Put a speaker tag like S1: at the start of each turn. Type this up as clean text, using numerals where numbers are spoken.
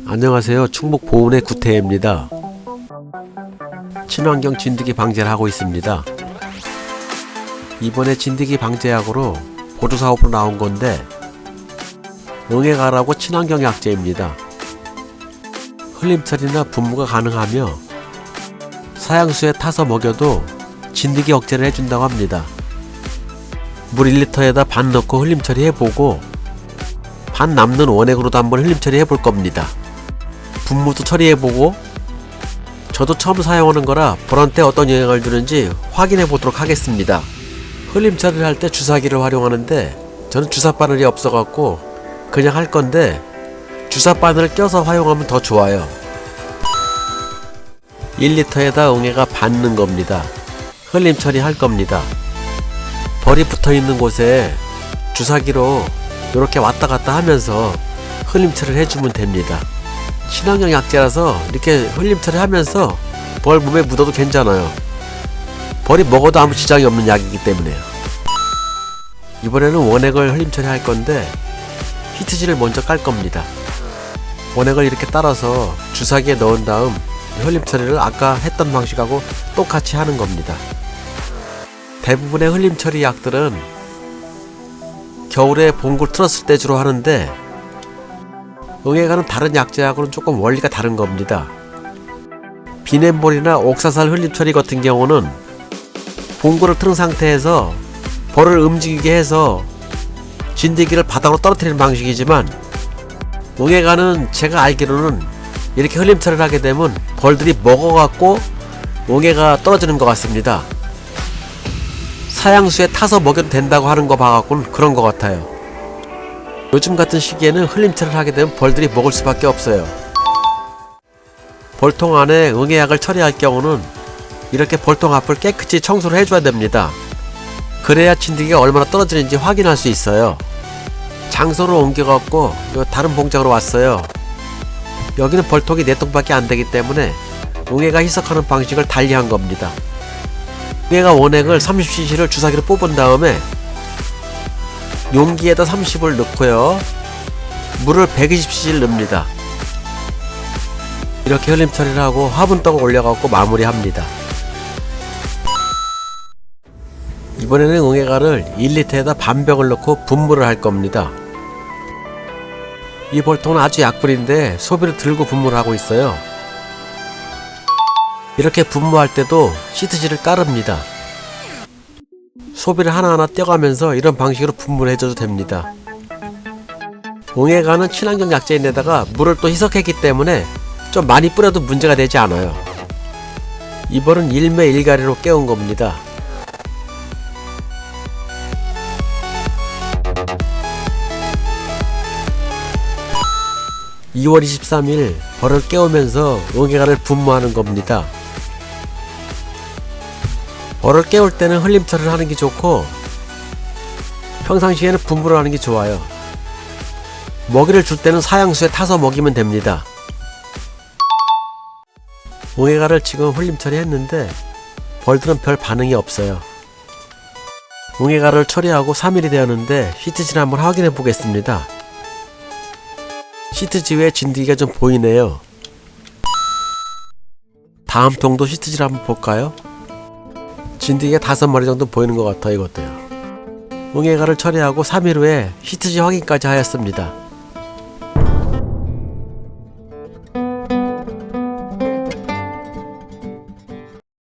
S1: 안녕하세요. 충북 보은의 구태입니다. 친환경 진드기 방제를 하고 있습니다. 이번에 진드기 방제약으로 보조사업으로 나온 건데 응애가라고 친환경 약제입니다. 흘림처리나 분무가 가능하며 사양수에 타서 먹여도 진드기 억제를 해준다고 합니다. 물 1리터에다 반 넣고 흘림처리 해보고 반 남는 원액으로도 한번 흘림처리 해볼 겁니다. 분무도 처리해보고 저도 처음 사용하는 거라 벌한테 어떤 영향을 주는지 확인해 보도록 하겠습니다. 흘림처리를 할 때 주사기를 활용하는데 저는 주사바늘이 없어갖고 그냥 할 건데 주사바늘을 껴서 활용하면 더 좋아요. 1리터에다 응애가 반 넣은 겁니다. 흘림처리 할 겁니다. 벌이 붙어있는 곳에 주사기로 이렇게 왔다 갔다 하면서 흘림처리를 해주면 됩니다. 친환경 약제라서 이렇게 흘림처리 하면서 벌 몸에 묻어도 괜찮아요. 벌이 먹어도 아무 지장이 없는 약이기 때문에요. 이번에는 원액을 흘림처리 할 건데 히트지를 먼저 깔 겁니다. 원액을 이렇게 따라서 주사기에 넣은 다음 흘림처리를 아까 했던 방식하고 똑같이 하는 겁니다. 대부분의 흘림처리 약들은 겨울에 봉구를 틀었을 때 주로 하는데 응애가는 다른 약제하고는 조금 원리가 다른 겁니다. 비눗볼이나 옥사살 흘림처리 같은 경우는 봉구를 틀은 상태에서 벌을 움직이게 해서 진드기를 바닥으로 떨어뜨리는 방식이지만 응애가는 제가 알기로는 이렇게 흘림처리를 하게 되면 벌들이 먹어갖고 응애가 떨어지는 것 같습니다. 사양수에 타서 먹여도 된다고 하는 거 봐갖고는 그런 것 같아요. 요즘 같은 시기에는 흘림처리를 하게 되면 벌들이 먹을 수밖에 없어요. 벌통 안에 응애약을 처리할 경우는 이렇게 벌통 앞을 깨끗이 청소를 해줘야 됩니다. 그래야 진드기가 얼마나 떨어지는지 확인할 수 있어요. 장소를 옮겨갖고 다른 봉장으로 왔어요. 여기는 벌통이 4통밖에 안 되기 때문에 응애가 희석하는 방식을 달리한 겁니다. 응애가 원액을 30cc를 주사기로 뽑은 다음에 용기에다 30을 넣고요. 물을 120cc를 넣습니다. 이렇게 흘림 처리를 하고 화분떡을 올려갖고 마무리합니다. 이번에는 응애가를 1리터에다 반 병을 넣고 분무를 할 겁니다. 이 벌통은 아주 약불인데 소비를 들고 분무를 하고 있어요. 이렇게 분무할 때도 시트지를 깔읍니다. 소비를 하나하나 떼어가면서 이런 방식으로 분무를 해줘도 됩니다. 응애가는 친환경 약제인데다가 물을 또 희석했기 때문에 좀 많이 뿌려도 문제가 되지 않아요. 이 벌은 1매 1가리로 깨운 겁니다. (2월 23일) 벌을 깨우면서 응애가를 분무하는 겁니다. 벌을 깨울 때는 흘림처리를 하는 게 좋고 평상시에는 분무를 하는 게 좋아요. 먹이를 줄 때는 사양수에 타서 먹이면 됩니다. 응애가를 지금 흘림처리 했는데 벌들은 별 반응이 없어요. 응애가를 처리하고 3일이 되었는데 시트지를 한번 확인해 보겠습니다. 시트지 위에 진드기가 좀 보이네요. 다음 통도 시트지를 한번 볼까요? 진드기가 5마리 정도 보이는 것 같아요. 이것도요. 응애가를 처리하고 3일 후에 시트지 확인까지 하였습니다.